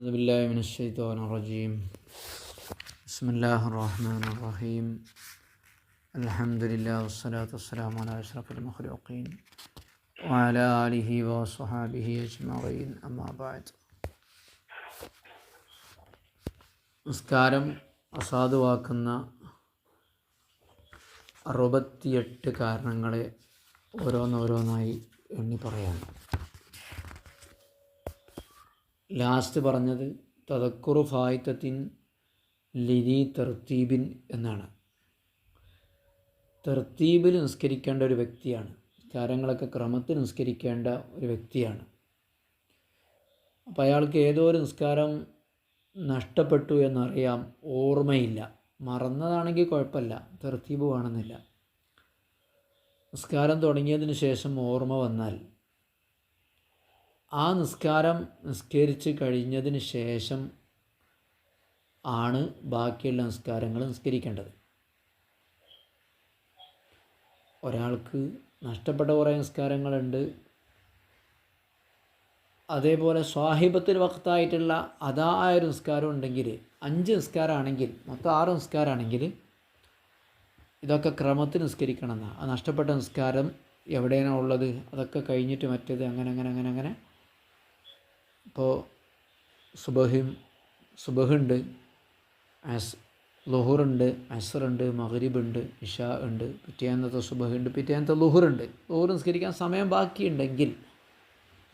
أعوذ بالله من الشيطان الرجيم. بسم الله الرحمن الرحيم. الحمد لله والصلاة والسلام على أشرف المخلوقين وعلى آله وصحابه أجمعين. أما بعد. നിസ്കാരം അസാധുവാക്കുന്ന 68 കാരണങ്ങളെ ഓരോന്നോരോന്നായി എണ്ണി പറയാം. ലാസ്റ്റ് പറഞ്ഞത് തദക്കുറു ഫായിത്തത്തിൻ ലിദി തർത്തീബിൻ എന്നാണ്. തർത്തീബിൽ നിസ്കരിക്കേണ്ട ഒരു വ്യക്തിയാണ്, നിസ്കാരങ്ങളൊക്കെ ക്രമത്തിൽ നിസ്കരിക്കേണ്ട ഒരു വ്യക്തിയാണ്. അപ്പോൾ അയാൾക്ക് ഏതോ ഒരു നിസ്കാരം നഷ്ടപ്പെട്ടു എന്നറിയാം, ഓർമ്മയില്ല. മറന്നതാണെങ്കിൽ കുഴപ്പമില്ല, തർത്തീബ് വേണമെന്നില്ല. നിസ്കാരം തുടങ്ങിയതിന് ശേഷം ഓർമ്മ വന്നാൽ ആ നിസ്കാരം നിസ്കരിച്ച് കഴിഞ്ഞതിന് ശേഷം ആണ് ബാക്കിയുള്ള നിസ്കാരങ്ങൾ നിസ്കരിക്കേണ്ടത്. ഒരാൾക്ക് നഷ്ടപ്പെട്ട കുറേ നിസ്കാരങ്ങളുണ്ട്. അതേപോലെ സ്വാഹിബത്തിൽ വഖത്തായിട്ടുള്ള അതായൊരു നിസ്കാരം ഉണ്ടെങ്കിൽ, 5 നിസ്കാരമാണെങ്കിൽ, മൊത്തം 6 നിസ്കാരമാണെങ്കിൽ ഇതൊക്കെ ക്രമത്തിൽ നിസ്കരിക്കണം എന്നാണ്. ആ നഷ്ടപ്പെട്ട നിസ്കാരം എവിടെയാണോ ഉള്ളത് അതൊക്കെ കഴിഞ്ഞിട്ട് മറ്റേത് അങ്ങനെ. ഇപ്പോൾ സുബഹുണ്ട്, ലുഹുറുണ്ട്, അസറുണ്ട്, മഗ്രിബുണ്ട്, ഇഷാ ഉണ്ട്, പിറ്റേന്നത്തെ സുബഹുണ്ട്, പിറ്റേന്നത്തെ ലുഹുറുണ്ട്. ലുഹുർ നിസ്കരിക്കാൻ സമയം ബാക്കിയുണ്ടെങ്കിൽ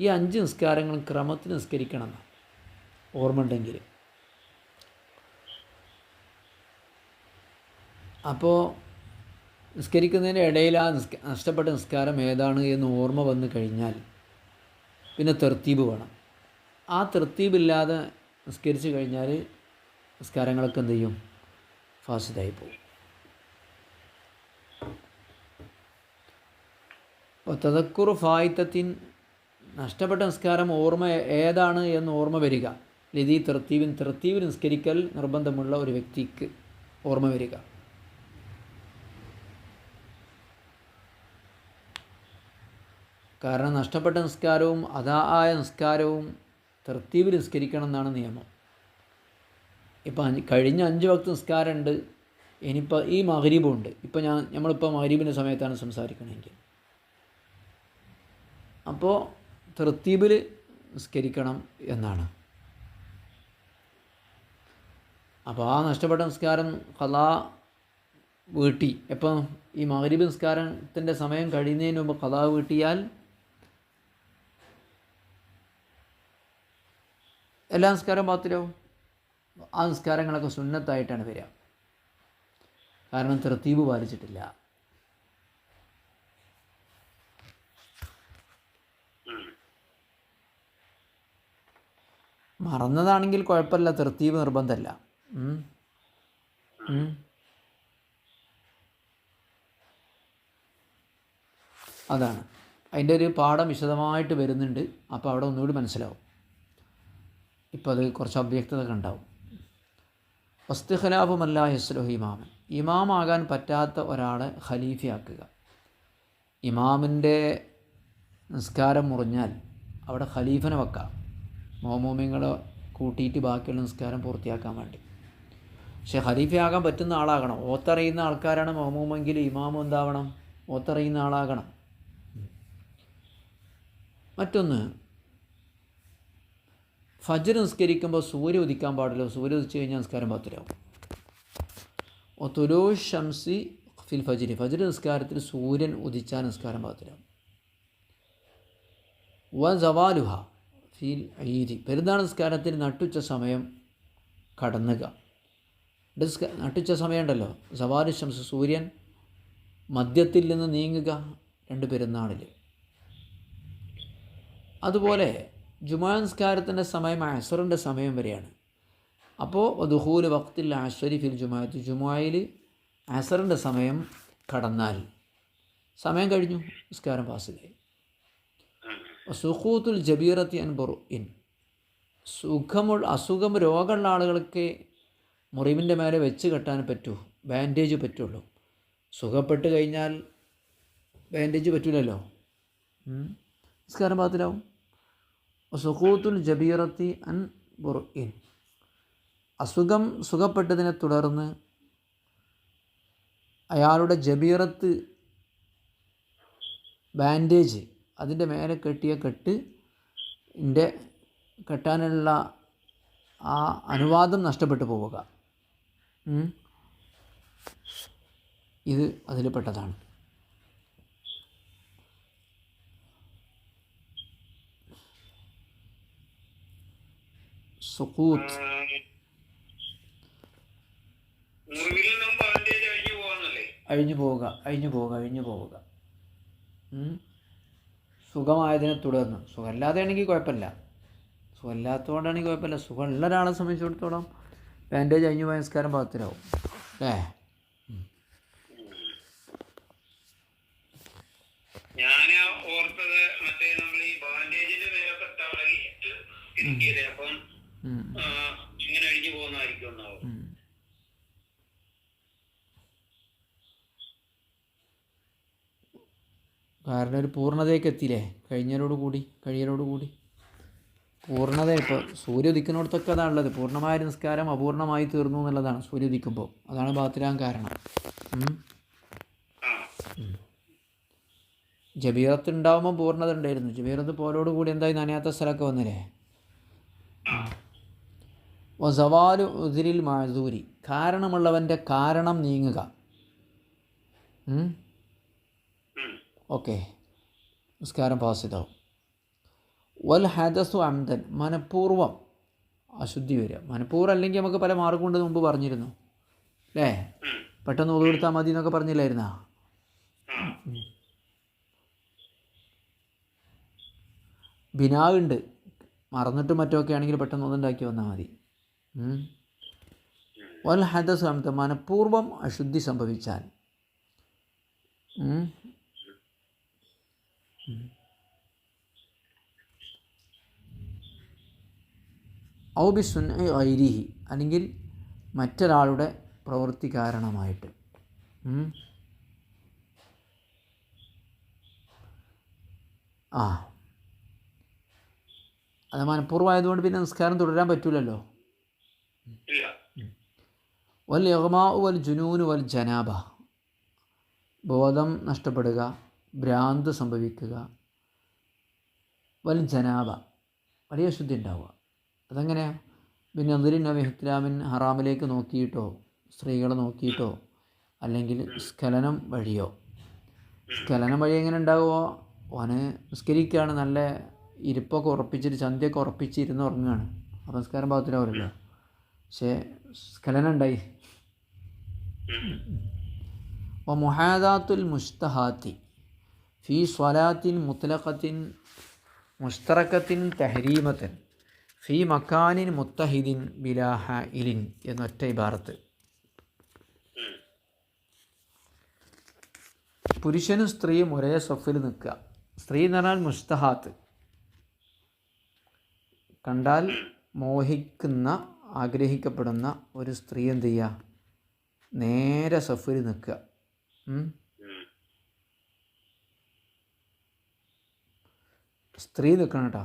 ഈ 5 നിസ്കാരങ്ങളും ക്രമത്തിൽ നിസ്കരിക്കണം എന്നാണ് ഓർമ്മ ഉണ്ടെങ്കിൽ. അപ്പോൾ നിസ്കരിക്കുന്നതിൻ്റെ ഇടയിൽ ആ നഷ്ടപ്പെട്ട നിസ്കാരം ഏതാണ് എന്ന് ഓർമ്മ വന്നു കഴിഞ്ഞാൽ പിന്നെ തർത്തീബ് വേണം. ആ തർത്തീബില്ലാതെ നിസ്കരിച്ച് കഴിഞ്ഞാൽ നിസ്കാരങ്ങളൊക്കെ എന്ത് ചെയ്യും? ഫാസിദായി പോകും. അപ്പോൾ തദക്കുറു ഫായിത്തത്തിൻ, നഷ്ടപ്പെട്ട നിസ്കാരം ഓർമ്മ ഏതാണ് എന്ന് ഓർമ്മ വരിക. ലിദി തർത്തീബിൽ നിസ്കരിക്കൽ നിർബന്ധമുള്ള ഒരു വ്യക്തിക്ക് ഓർമ്മ വരിക. കാരണം നഷ്ടപ്പെട്ട നിസ്കാരവും അതായ നിസ്കാരവും തർത്തീബിൽ നിസ്കരിക്കണം എന്നാണ് നിയമം. ഇപ്പം കഴിഞ്ഞ 5 വക്ത് നിസ്കാരമുണ്ട്, ഇനിയിപ്പോൾ ഈ മഗ്രിബുണ്ട്. ഇപ്പം നമ്മളിപ്പോൾ മഗ്രിബിൻ്റെ സമയത്താണ് സംസാരിക്കണമെങ്കിൽ അപ്പോൾ തർത്തീബിൽ നിസ്കരിക്കണം എന്നാണ്. അപ്പോൾ ആ നഷ്ടപ്പെട്ട നിസ്കാരം ഖളാ വീട്ടി, എപ്പം ഈ മഗ്രിബ് നിസ്കാരത്തിൻ്റെ സമയം കഴിയുന്നതിന് മുമ്പ് ഖളാ വീട്ടിയാൽ എല്ലാ നിസ്കാരം ബാത്തിലാവും. ആ നിസ്കാരങ്ങളൊക്കെ സുന്നത്തായിട്ടാണ് വരിക, കാരണം തർത്തീബ് പാലിച്ചിട്ടില്ല. മറന്നതാണെങ്കിൽ കുഴപ്പമില്ല, തർത്തീബ് നിർബന്ധമല്ല. അതാണ് അതിൻ്റെ ഒരു പാഠം വിശദമായിട്ട് വരുന്നുണ്ട്. അപ്പോൾ അവിടെ ഒന്നുകൂടി മനസ്സിലാവും. ഇപ്പോൾ അത് കുറച്ച് അവ്യക്തത ഉണ്ടാവും. വസ്തുഖലാഫുമല്ല യസ്ലുഹു ഇമാമൻ, ഇമാമാകാൻ പറ്റാത്ത ഒരാളെ ഖലീഫയാക്കുക. ഇമാമിൻ്റെ നിസ്കാരം മുറിഞ്ഞാൽ അവിടെ ഖലീഫനെ വെക്കാം, മഅ്മൂമിങ്ങളെ കൂട്ടിയിട്ട് ബാക്കിയുള്ള നിസ്കാരം പൂർത്തിയാക്കാൻ വേണ്ടി. പക്ഷേ ഖലീഫയാകാൻ പറ്റുന്ന ആളാകണം. ഓത്തറിയുന്ന ആൾക്കാരാണ് മഅ്മൂമെങ്കിൽ ഇമാമും എന്താവണം? ഓത്തറിയുന്ന ആളാകണം. മറ്റൊന്ന്, ഫജ്ർ നിസ്കരിക്കുമ്പോൾ സൂര്യ ഉദിക്കാൻ പാടില്ല. സൂര്യ ഉദിച്ചു കഴിഞ്ഞാൽ നിസ്കാരം ബാത്തിലാവും. തുലൂ ഷംസി ഫിൽ ഫജ്രി, ഫജ്ർ നിസ്കാരത്തിൽ സൂര്യൻ ഉദിച്ചാൽ നിസ്കാരം ബാത്തിലാവും. സവാലുഹ ഫിൽ ഈദി, പെരുന്നാൾ നിസ്കാരത്തിൽ നട്ടുച്ച സമയം കടന്നുക. നട്ടുച്ച സമയം ഉണ്ടല്ലോ, സവാലു ഷംസ്, സൂര്യൻ മധ്യത്തിൽ നിന്ന് നീങ്ങുക 2 പെരുന്നാളിൽ. അതുപോലെ ജുമാ നിസ്കാരത്തിൻ്റെ സമയം അസറിൻ്റെ സമയം വരെയാണ്. അപ്പോൾ ദുഖൂൽ വഖ്തിൽ അസ്വരി ഫിൽ ജുമാഅത്ത്, ജുമായിൽ അസറിൻ്റെ സമയം കടന്നാൽ സമയം കഴിഞ്ഞു, നിസ്കാരം ഫാസിലായി. സുഖൂത്തുൽ ജബീറത്തി അൻ ബുർഇൻ, അസുഖം രോഗമുള്ള ആളുകൾക്ക് മുറിവിൻ്റെ മേലെ വെച്ച് കെട്ടാൻ പറ്റൂ, ബാൻഡേജ് പറ്റുള്ളൂ. സുഖപ്പെട്ട് കഴിഞ്ഞാൽ ബാൻഡേജ് പറ്റില്ലല്ലോ, നിസ്കാരം ഫാസിലാവും. സുഖൂത്തുൽ ജബീറത്തി അൻ ബുർഇൻ, അസുഖം സുഖപ്പെട്ടതിനെ തുടർന്ന് അയാളുടെ ജബീറത്ത് ബാൻഡേജ് അതിൻ്റെ മേലെ കെട്ടിയ കെട്ടാനുള്ള ആ അനുവാദം നഷ്ടപ്പെട്ടു പോവുക, ഇത് അതിൽ പെട്ടതാണ്. സുഖൂത്ത് അഴിഞ്ഞു പോവുക. സുഖമായതിനെ തുടർന്ന്, സുഖമില്ലാതെയാണെങ്കിൽ കുഴപ്പമില്ല, സുഖമില്ലാത്തതുകൊണ്ടാണെങ്കിൽ കുഴപ്പമില്ല. സുഖമുള്ള ഒരാളെ സംബന്ധിച്ചിടത്തോളം ബാൻഡേജ് അഴിഞ്ഞു പോയ നിസ്കാരം പാകത്തിലാവും അല്ലേ? ഞാൻ ഓർത്തത് മറ്റേ നമ്മൾ ഈ ബാൻഡേജിന്റെ മേലൊക്കെ അപ്പം ഇങ്ങനെ അഴിഞ്ഞു പോകുന്നതായിരിക്കും എന്നാവും. കാരണം ഒരു പൂർണ്ണതയ്ക്ക് എത്തിയില്ലേ കഴിയലോടുകൂടി പൂർണ്ണത. ഇപ്പോൾ സൂര്യ ഉദിക്കുന്നിടത്തൊക്കെ അതാണുള്ളത്. പൂർണ്ണമായ നിസ്കാരം അപൂർണമായി തീർന്നു എന്നുള്ളതാണ് സൂര്യ ഉദിക്കുമ്പോൾ. അതാണ് ബാത്തിലാൻ കാരണം. ജബീറത്ത് ഉണ്ടാവുമ്പോൾ പൂർണ്ണത ഉണ്ടായിരുന്നു. ജബീറത്ത് പോലോടുകൂടി എന്തായി നനയാത്ത സ്ഥലമൊക്കെ വന്നില്ലേ? വസവാലു ഉദിരിൽ മഅ്ദൂരി, കാരണമുള്ളവൻ്റെ കാരണം നീങ്ങുക. ഓക്കെ, നിസ്കാരം പാസിതാവും. വൽ ഹദസു അംദൻ, മനഃപൂർവ്വം അശുദ്ധി വരിക. മനഃപൂർവ്വം അല്ലെങ്കിൽ നമുക്ക് പല മാർഗം കൊണ്ട് മുമ്പ് പറഞ്ഞിരുന്നു അല്ലേ? പെട്ടെന്ന് ഒതു കൊടുത്താൽ മതി എന്നൊക്കെ പറഞ്ഞില്ലായിരുന്നാ? ബിനാവുണ്ട്, മറന്നിട്ടും മറ്റൊക്കെ ആണെങ്കിൽ പെട്ടെന്ന് ഒന്നുണ്ടാക്കി വന്നാൽ മതി. വൽ ഹദസു അംദൻ, മനഃപൂർവ്വം അശുദ്ധി സംഭവിച്ചാൽ ഔ ബിസുൻഇ ഗൈരിഹി, അല്ലെങ്കിൽ മറ്റൊരാളുടെ പ്രവൃത്തി കാരണമായിട്ട്. അത് മനഃപൂർവ്വമായതുകൊണ്ട് പിന്നെ നിസ്കാരം തുടരാൻ പറ്റൂലല്ലോ. വൽ ഇഗ്മാഉ വൽ ജുനൂനു വൽ ജനാബ, ബോധം നഷ്ടപ്പെടുക, ഭ്രാന്ത് സംഭവിക്കുക. വൽ ജനാബ, വലിയ ശുദ്ധി ഉണ്ടാവുക. അതെങ്ങനെയാണ്? പിന്നെ അതിരിൻ ഇഹ്തിലാമിൻ, ഹറാമിലേക്ക് നോക്കിയിട്ടോ സ്ത്രീകളെ നോക്കിയിട്ടോ അല്ലെങ്കിൽ സ്ഖലനം വഴിയോ. സ്ഖലനം വഴി എങ്ങനെ ഉണ്ടാവുമോ? ഓന് നിസ്കരിക്കുകയാണ്, നല്ല ഇരിപ്പൊക്കെ ഉറപ്പിച്ചിട്ട് ചന്തിയൊക്കെ ഉറപ്പിച്ചിരുന്ന് ഉറങ്ങുകയാണ്, അപ്പം നിസ്കാരം ഭാഗത്തിലാവില്ലല്ലോ. പക്ഷേ സ്ഖലനം ഉണ്ടായി. മുഹാദാത്തുൽ മുസ്തഹാത്തി ഫി സ്വലാത്തിൻ മുത്ലഖത്തിൻ മുസ്തറക്കത്തിൻ തഹരീമത്തൻ ഫി മക്കാനിൻ മുത്തഹിദിൻ ബിലാഹ ഇലിൻ എന്നൊറ്റ ഇബാറത്ത്. പുരുഷനും സ്ത്രീയും ഒരേ സഫിൽ നിൽക്കുക. സ്ത്രീ എന്ന് പറഞ്ഞാൽ മുസ്തഹാത്ത്, കണ്ടാൽ മോഹിക്കുന്ന ആഗ്രഹിക്കപ്പെടുന്ന ഒരു സ്ത്രീ എന്ത് ചെയ്യുക? നേരെ സഫിൽ നിൽക്കുക. സ്ത്രീ നിൽക്കണം കേട്ടോ.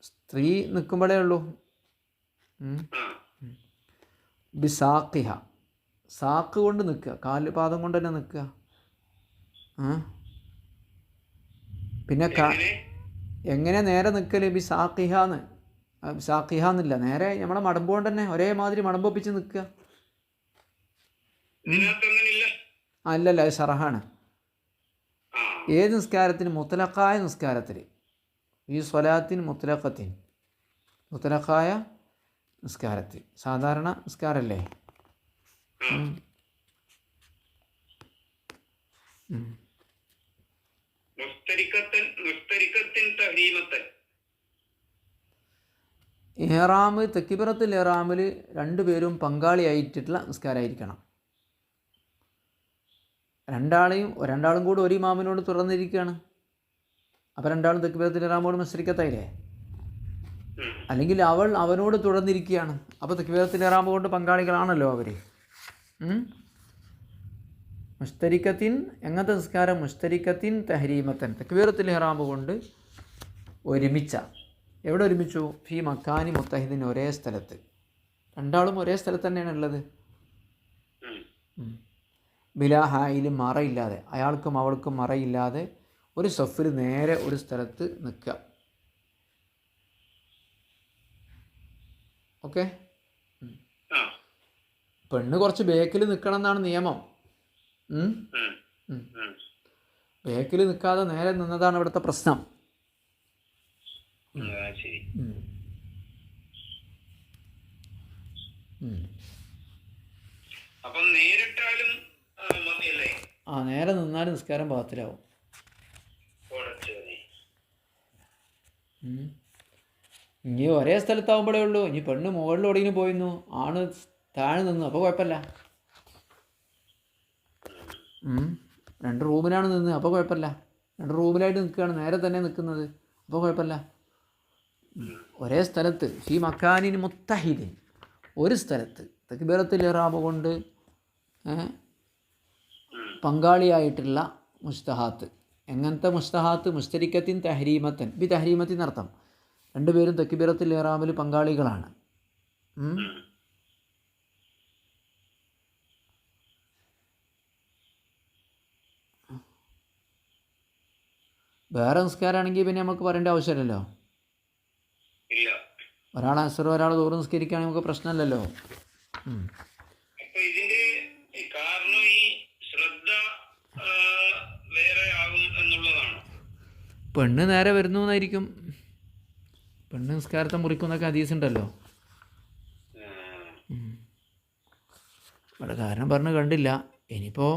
സ്ത്രീ നിൽക്കുമ്പോഴേ ഉള്ളൂ. ബിസാഖിഹ, സാക്ക് കൊണ്ട് നിൽക്കുക, കാല് പാദം കൊണ്ട് തന്നെ നിൽക്കുക. പിന്നെ എങ്ങനെ നേരെ നിൽക്കല്? ബിസാഖിഹാന്ന്, സാഖിഹാന്നില്ല, നേരെ നമ്മളെ മടമ്പ് കൊണ്ട് തന്നെ ഒരേമാതിരി മടമ്പൊപ്പിച്ച് നിൽക്കുക. അല്ലല്ല, അത് ഷറഹാണ്. ഏത് നിസ്കാരത്തിന്? മുത്തലഖായ നിസ്കാരത്തിൽ. ഈ സ്വലാത്തിൻ മുത്തലഖത്തിൻ, മുത്തലഖായ നിസ്കാരത്തിൽ, സാധാരണ നിസ്കാരമല്ലേ? ഇഹ്റാം, തക്ബീറത്തുൽ ഇഹ്റാമിൽ രണ്ടുപേരും പങ്കാളിയായിട്ടുള്ള നിസ്കാരമായിരിക്കണം. രണ്ടാളും കൂടി ഒരു ഇമാമിനോട് തുറന്നിരിക്കുകയാണ്. അപ്പോൾ രണ്ടാളും തക്ബീറത്തുൽ ഇഹ്റാമോട് മുസ്തരിക്കത്തായില്ലേ? അല്ലെങ്കിൽ അവനോട് തുറന്നിരിക്കുകയാണ്. അപ്പോൾ തക്ബീറത്തുൽ ഇഹ്റാം കൊണ്ട് പങ്കാളികളാണല്ലോ അവർ. മുസ്തരിക്കത്തിൻ, എങ്ങനത്തെ നിസ്കാരം? മുസ്തരിക്കത്തിൻ തഹരീമത്തൻ, തക്ബീറത്തുൽ ഇഹ്റാം കൊണ്ട് ഒരുമിച്ച എവിടെ ഒരുമിച്ചു? ഫി മക്കാനി മുത്തഹിദിൻ, ഒരേ സ്ഥലത്ത്. രണ്ടാളും ഒരേ സ്ഥലത്ത് തന്നെയാണ് ഉള്ളത്. ബിലാ ഹായിലും മറയില്ലാതെ, അയാൾക്കും അവൾക്കും മറയില്ലാതെ ഒരു സഫിൽ നേരെ ഒരു സ്ഥലത്ത് നിൽക്കുക. ഓക്കെ. പെണ്ണ് കുറച്ച് ബേക്കിൽ നിൽക്കണം എന്നാണ് നിയമം. ബേക്കിൽ നിൽക്കാതെ നേരെ നിന്നതാണ് ഇവിടുത്തെ പ്രശ്നം. നേരെ നിന്നാലും നിസ്കാരം പാകത്തിലാവും. ഇനി ഒരേ സ്ഥലത്താവുമ്പോഴേ ഉള്ളൂ. ഇനി പെണ്ണ് മുകളിൽ എവിടെയെങ്കിലും പോയിരുന്നു, ആണ് താഴെ നിന്നു, അപ്പോൾ കുഴപ്പമില്ല. 2 റൂമിലാണ് നിന്ന്, അപ്പോൾ കുഴപ്പമില്ല. 2 റൂമിലായിട്ട് നിൽക്കുകയാണ്, നേരെ തന്നെ നിൽക്കുന്നത്, അപ്പോൾ കുഴപ്പമില്ല. ഒരേ സ്ഥലത്ത് ഫി മക്കാനിൻ മുത്തഹിദിൻ, ഒരു സ്ഥലത്ത് തക്ബീറത്തുൽ ഇഹ്റാം കൊണ്ട് പങ്കാളിയായിട്ടുള്ള മുസ്തഹാത്ത്. എങ്ങനത്തെ മുസ്തഹാത്ത്? മുസ്തരിക്കത്തിൻ തഹരീമത്തൻ, ബി തഹരീമത്തിൻ അർത്ഥം. രണ്ടുപേരും തക്ബീറത്തുൽ ഇഹ്റാമിൽ പങ്കാളികളാണ്. വേറെ നിസ്കാരമാണെങ്കിൽ പിന്നെ നമുക്ക് പറയേണ്ട ആവശ്യമില്ലല്ലോ. ഒരാൾ അസ്ർ ഒരാൾ ദൂരം നിസ്കരിക്കുകയാണെങ്കിൽ നമുക്ക് പ്രശ്നമില്ലല്ലോ. പെണ്ണ് നേരെ വരുന്നു എന്നായിരിക്കും. പെണ്ണ് നിസ്കാരത്തെ മുറിക്കുന്നൊക്കെ ഹദീസ് ഉണ്ടല്ലോ. ഇവിടെ കാരണം പറഞ്ഞ് കണ്ടില്ല. ഇനിയിപ്പോൾ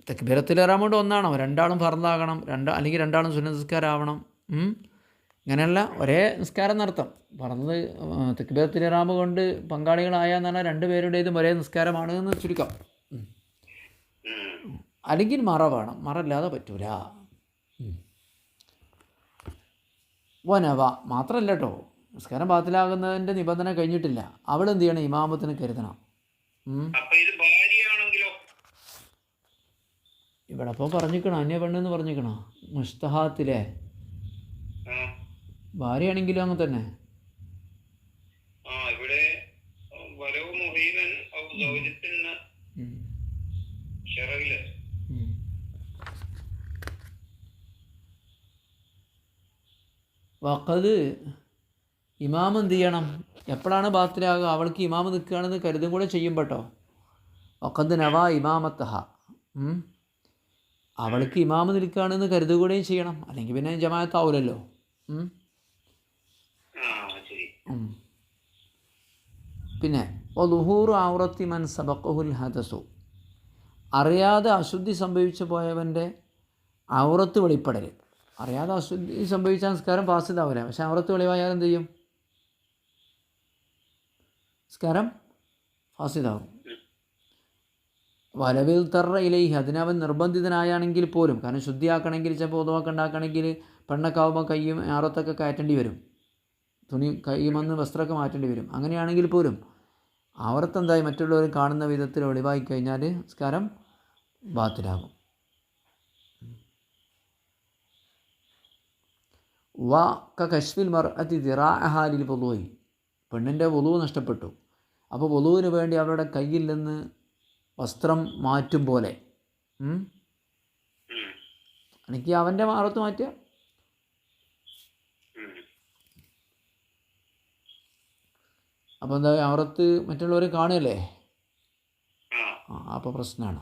തക്ബീറത്തുൽ ഇഹ്റാം കൊണ്ട് ഒന്നാണോ? രണ്ടാളും ഫർളാകണം, അല്ലെങ്കിൽ രണ്ടാളും സുന്നത്ത് നിസ്കാരമാവണം. ഇങ്ങനെയല്ല, ഒരേ നിസ്കാരം നടത്താം. പറഞ്ഞത് തക്ബീറത്തുൽ ഇഹ്റാം കൊണ്ട് പങ്കാളികളായെന്ന് പറഞ്ഞാൽ 2 പേരുടേതും ഒരേ നിസ്കാരമാണ് എന്ന് ചുരുക്കം. അല്ലെങ്കിൽ മറ വേണം, മറല്ലാതെ പറ്റൂല. വനവ മാത്രമല്ല കേട്ടോ, നിസ്കാരം ബാത്തിലാകുന്നതിൻ്റെ നിബന്ധന കഴിഞ്ഞിട്ടില്ല. അവളെന്ത് ചെയ്യണം? ഇമാമത്തിന് കരുതണം. ഇവിടെ അപ്പോൾ പറഞ്ഞിക്കണോ അന്യ പെണ്ണെന്ന് പറഞ്ഞിക്കണോ? മുസ്തഹാത്തിലെ ഭാര്യയാണെങ്കിലും അങ്ങനെ തന്നെ. വഖദ് ഇമാം എന്ത് ചെയ്യണം? എപ്പോഴാണ് ബാത്തിലാകുക? അവൾക്ക് ഇമാമ് നിൽക്കുകയാണെന്ന് കരുതും കൂടെ ചെയ്യും കേട്ടോ. വഖദ് നവാ ഇമാമത്തഹ, അവൾക്ക് ഇമാമ് നിൽക്കുകയാണെന്ന് കരുതുകൂടെയും ചെയ്യണം, അല്ലെങ്കിൽ പിന്നെ ജമാഅത്താവൂലല്ലോ. പിന്നെ ളുഹൂറു ഔറത്തി മൻ സബഖഹുൽ ഹദസു, അറിയാതെ അശുദ്ധി സംഭവിച്ചു പോയവൻ്റെ ഔറത്ത് വെളിപ്പെടൽ. അറിയാതെ അശുദ്ധി സംഭവിച്ച നിസ്കാരം ഫാസിദാവില്ല, പക്ഷെ ഔറത്ത് വെളിവായാൽ എന്ത് ചെയ്യും? നിസ്കാരം ഫാസിദാവും. വലവിൽ തറ ഇലൈഹി, അതിനവൻ നിർബന്ധിതനായാണെങ്കിൽ പോലും. കാരണം ശുദ്ധിയാക്കണമെങ്കിൽ, ചിലപ്പോൾ ഉദവൊക്കെ ഉണ്ടാക്കണമെങ്കിൽ പെണ്ണൊക്കെ ആവുമ്പോൾ കയ്യും ഔറത്തൊക്കെ കയറ്റേണ്ടി വരും, തുണി കയ്യുമെന്ന് വസ്ത്രമൊക്കെ മാറ്റേണ്ടി വരും. അങ്ങനെയാണെങ്കിൽ പോലും ഔറത്ത് എന്തായി മറ്റുള്ളവർ കാണുന്ന വിധത്തിൽ ഒളിവായി കഴിഞ്ഞാൽ നിസ്കാരം ബാത്തിലാകും. വ കശ്ഫിൽ മർഅത്തി ദിറാഅഹ ലിൽ വുളൂഇ, പെണ്ണിൻ്റെ വുളൂ നഷ്ടപ്പെട്ടു. അപ്പോൾ വുളൂവിന് വേണ്ടി അവരുടെ കയ്യിൽ നിന്ന് വസ്ത്രം മാറ്റും പോലെ എനിക്ക് അവൻ്റെ ഔറത്ത് മാറ്റുക. അപ്പോൾ എന്താ, ഔറത്ത് മറ്റുള്ളവർ കാണുകയല്ലേ, അപ്പോൾ പ്രശ്നമാണ്,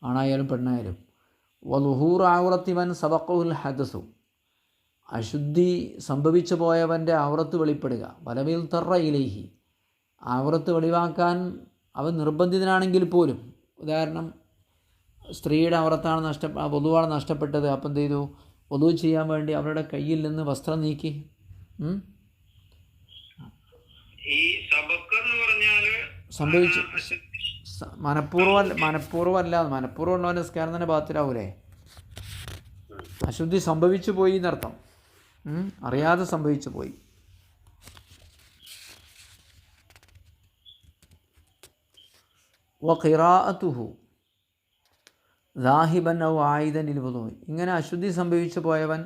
ആണായാലും പെണ്ണായാലും. വലുഹൂർ ഔറത്തി മൻ സബഖഹുൽ ഹദസു, അശുദ്ധി സംഭവിച്ചു പോയവൻ്റെ ഔറത്ത് വെളിപ്പെടുക. വലവിൽ തറ ഇലൈഹി, ഔറത്ത് വെളിവാക്കാൻ അവൻ നിർബന്ധിതനാണെങ്കിൽ പോലും. ഉദാഹരണം, സ്ത്രീയുടെ ഔറത്താണ് വധുവാണ് നഷ്ടപ്പെട്ടത്. അപ്പം എന്ത് ചെയ്തു? വധു ചെയ്യാൻ വേണ്ടി അവരുടെ കയ്യിൽ നിന്ന് വസ്ത്രം നീക്കി. സംഭവിച്ചു മനഃപൂർവ്വമല്ല നിസ്കാരം തന്നെ ബാത്തിലാവൂലേ? അശുദ്ധി സംഭവിച്ചു പോയി എന്നർത്ഥം, അറിയാതെ സംഭവിച്ചു പോയി. വഖിറാഅതുഹു ദാഹിബൻ ഔ ആയിദൻ ലിൽ വുളൂ, ഇങ്ങനെ അശുദ്ധി സംഭവിച്ചു പോയവൻ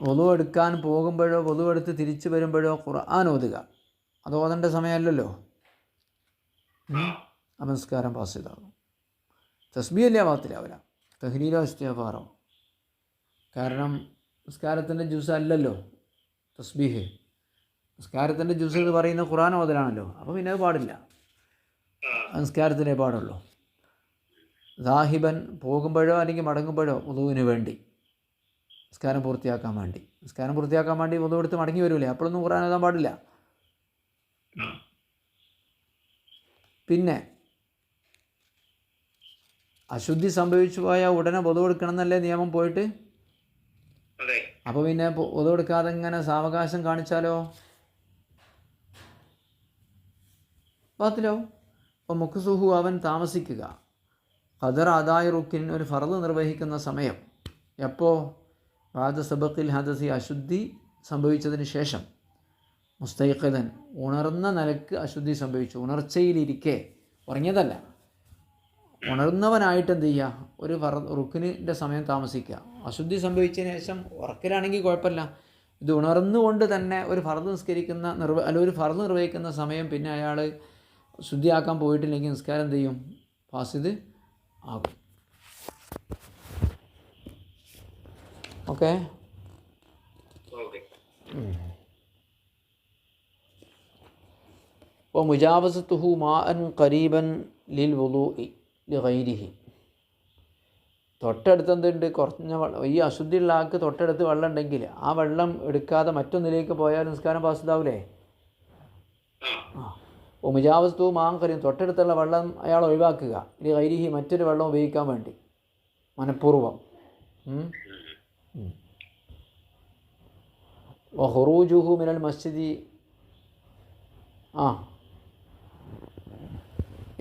വുളു എടുക്കാൻ പോകുമ്പോഴോ വുളു എടുത്ത് തിരിച്ചു വരുമ്പോഴോ ഖുർആൻ ഓതുക. അത് ഓതേണ്ട സമയമല്ലല്ലോ. നമസ്കാരം പാസിതാകും. തസ്ബീഹ് അല്ലേ പാത്തിലാവില്ല, തഹ്ലീലോ ഇസ്തിഗ്ഫാറോ. കാരണം നിസ്കാരത്തിൻ്റെ ജുസ് അല്ലല്ലോ തസ്ബീഹ്. നിസ്കാരത്തിൻ്റെ ജുസ് എന്ന് പറയുന്ന ഖുർആൻ ഓതലാണല്ലോ. അപ്പോൾ പിന്നെ അത് പാടില്ല, നിസ്കാരത്തിലേ പാടുള്ളൂ. ദാഹിബൻ പോകുമ്പോഴോ അല്ലെങ്കിൽ മടങ്ങുമ്പോഴോ വുളുവിന് വേണ്ടി, നിസ്കാരം പൂർത്തിയാക്കാൻ വേണ്ടി വുളു എടുത്ത് മടങ്ങി വരൂലേ, അപ്പോഴൊന്നും ഖുർആൻ ഓതാൻ പാടില്ല. പിന്നെ അശുദ്ധി സംഭവിച്ചു പോയാൽ ഉടനെ വുളു എടുക്കണം എന്നല്ലേ നിയമം പോയിട്ട്. അപ്പോൾ പിന്നെ വുളു എടുക്കാതെ ഇങ്ങനെ സാവകാശം കാണിച്ചാലോ പാത്തിലോ. അപ്പോൾ മുഖ്സുഹു അവൻ താമസിക്കുക, ഖദർ അദായി റുക്കിൻ ഒരു ഫർദ് നിർവഹിക്കുന്ന സമയം. എപ്പോൾ? ബാദ സബഖിൽ ഹദസി അശുദ്ധി സംഭവിച്ചതിന് ശേഷം. മുസ്തൈഖിദൻ ഉണർന്ന നിലക്ക് അശുദ്ധി സംഭവിച്ചു, ഉണർച്ചയിലിരിക്കെ, ഉറങ്ങിയതല്ല, ഉണർന്നവനായിട്ട് എന്ത് ചെയ്യുക, ഒരു റുക്കിനിൻ്റെ സമയം താമസിക്കുക. അശുദ്ധി സംഭവിച്ചതിന് ശേഷം ഉറക്കലാണെങ്കിൽ കുഴപ്പമില്ല. ഇത് ഉണർന്നുകൊണ്ട് തന്നെ ഒരു ഫർദ് നിസ്കരിക്കുന്ന ഒരു ഫർദ് നിർവഹിക്കുന്ന സമയം പിന്നെ അയാൾ ശുദ്ധിയാക്കാൻ പോയിട്ടില്ലെങ്കിൽ നിസ്കാരം എന്ത് ചെയ്യും, ഫാസിദ് ആകും. ഓക്കെ. അപ്പോൾ മുജാവസത്തുഹു മാഅൻ ഖരീബൻ ലിൽ വുളൂഇ ലിഗൈരിഹി. തൊട്ടടുത്ത് എന്തുണ്ട്, കുറഞ്ഞ വെള്ളം. ഈ അശുദ്ധിയുള്ള ആൾക്ക് തൊട്ടടുത്ത് വെള്ളം ഉണ്ടെങ്കിൽ ആ വെള്ളം എടുക്കാതെ മറ്റൊന്നിലേക്ക് പോയാൽ നിസ്കാരം പാസിതാവൂലേ. ഓ മുജാവസ്തു മാൻ കരീം, തൊട്ടടുത്തുള്ള വെള്ളം അയാൾ ഒഴിവാക്കുക. ലിഗൈരിഹി മറ്റൊരു വെള്ളം ഉപയോഗിക്കാൻ വേണ്ടി മനഃപൂർവ്വം. ഖുറൂജുഹു മിനൽ മസ്ജിദി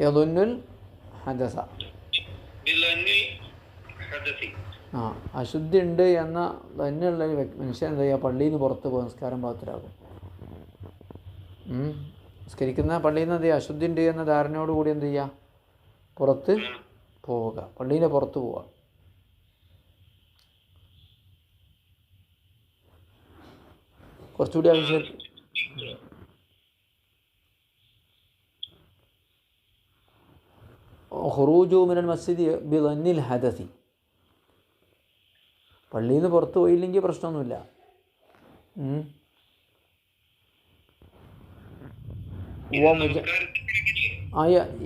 യദുന്നുൽ ഹദസ. അശുദ്ധി ഉണ്ട് എന്ന തന്നെയുള്ള മനുഷ്യൻ എന്താ ചെയ്യുക, പള്ളിയിൽ നിന്ന് പുറത്ത് പോകുക, നിസ്കാരം പാത്തിലാകും. നിസ്കരിക്കുന്ന പള്ളിയിൽ നിന്ന് എന്ത് ചെയ്യുക, അശുദ്ധി ഉണ്ട് എന്ന ധാരണയോടുകൂടി എന്ത് ചെയ്യുക, പുറത്ത് പോവുക, പള്ളീൻ്റെ പുറത്ത് പോവുക. കുറച്ചുകൂടി ആവശ്യം. ഖുറൂജു മിനൽ മസ്ജിദി ബിളന്നിൽ ഹദസി. പള്ളിയിൽ നിന്ന് പുറത്ത് പോയില്ലെങ്കിൽ പ്രശ്നമൊന്നുമില്ല.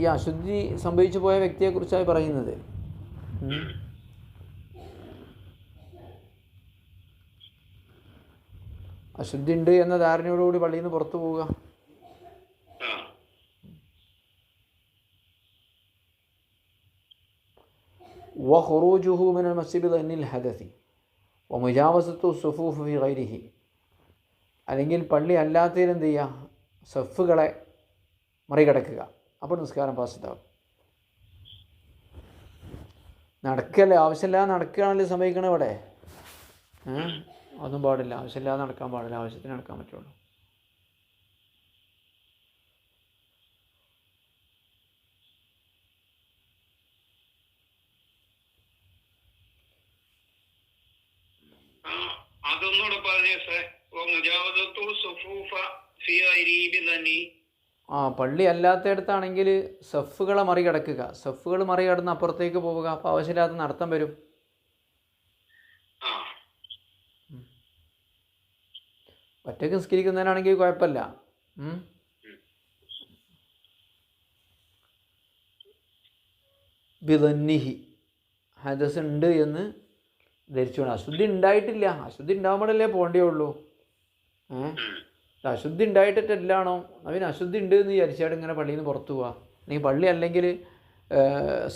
ഈ അശുദ്ധി സംഭവിച്ചു പോയ വ്യക്തിയെക്കുറിച്ചാണ് പറയുന്നത്. അശുദ്ധി ഉണ്ട് എന്ന ധാരണയോടുകൂടി പള്ളിയിൽ നിന്ന് പുറത്തു പോവുക. وخروجه من المسجد لأن الحدث ومجاوزة الصفوف في غيره. അല്ലെങ്കിൽ പള്ളി അല്ലാത്തതിൽ എന്ത് ചെയ്യുക, സഫുകളെ മറികടക്കുക. അപ്പോൾ നിസ്കാരം പാസിതാവും. നടക്കല്ലേ, ആവശ്യമില്ലാതെ നടക്കുകയാണല്ലോ സംഭവിക്കണത് ഇവിടെ. ഒന്നും പാടില്ല, ആവശ്യമില്ലാതെ നടക്കാൻ പാടില്ല, ആവശ്യത്തിന് നടക്കാൻ പറ്റുള്ളൂ. അതൊന്നുകൂടെ പറഞ്ഞേ സാർ. പള്ളി അല്ലാത്തയിടത്താണെങ്കിൽ സഫുകളെ മറികടക്കുക, സഫുകൾ മറികടന്ന് അപ്പുറത്തേക്ക് പോവുക. അപ്പോൾ ആവശ്യമില്ലാത്ത നടത്തം വരും. ഒറ്റയ്ക്ക് നിസ്കരിക്കുന്നതിനാണെങ്കിൽ കുഴപ്പമില്ല. ബിളന്നിഹി ഹദസ് ഉണ്ട് എന്ന് ധരിച്ചുകൊണ്ട്. അശുദ്ധി ഉണ്ടായിട്ടില്ല, അശുദ്ധി ഉണ്ടാകുമ്പോഴല്ലേ പോകേണ്ടേ ഉള്ളൂ. അശുദ്ധി ഉണ്ടായിട്ടില്ലാണോ, അവന് അശുദ്ധി ഉണ്ട് എന്ന് വിചാരിച്ചാൽ ഇങ്ങനെ പള്ളിയിൽ നിന്ന് പുറത്തു പോവുക. അല്ലെങ്കിൽ പള്ളി അല്ലെങ്കിൽ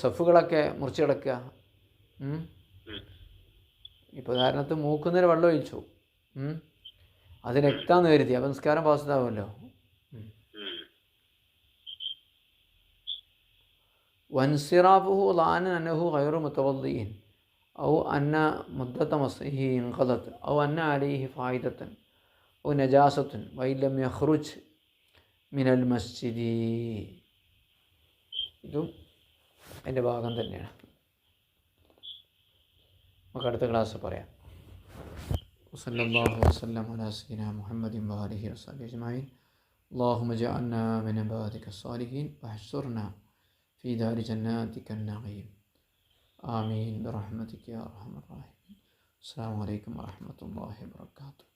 സഫുകളൊക്കെ മുറിച്ച് കിടക്കുക. ഇപ്പോൾ ഉദാഹരണത്തിന് മൂക്കുന്നതിന് വെള്ളം ഒഴിച്ചു, അത് രക്താന്ന് കരുതി, അപ്പം നിസ്കാരം പാസിതാവുമല്ലോ. വൻസിറാഫുഹു ലാനൻ അന്നഹു ഗൈറു മുതവദ്ദിഇൻ ഔ അന്ന മുദ്ദത മസ്ഇഹി ഇൻഖദത് ഔ അന്ന അലൈഹി ഫായിദത്തൻ ഔ നജാസത്തുൻ വഇല്ലം യഖ്റുജ് മിനൽ മസ്ജിദി. ഇതും അതിൻ്റെ ഭാഗം തന്നെയാണ്. നമുക്ക് അടുത്ത ക്ലാസ് പറയാം. വസല്ലല്ലാഹു വസല്ലം അലാ സയ്യിദിനാ മുഹമ്മദിൻ വആലിഹി വസഹ്ബിഹി അജ്മഈൻ. اللهم اجعلنا من عبادك الصالحين واحشرنا في دار جناتك النعيم. آمين برحمتك يا أرحم الراحمين. السلام عليكم ورحمة الله وبركاته.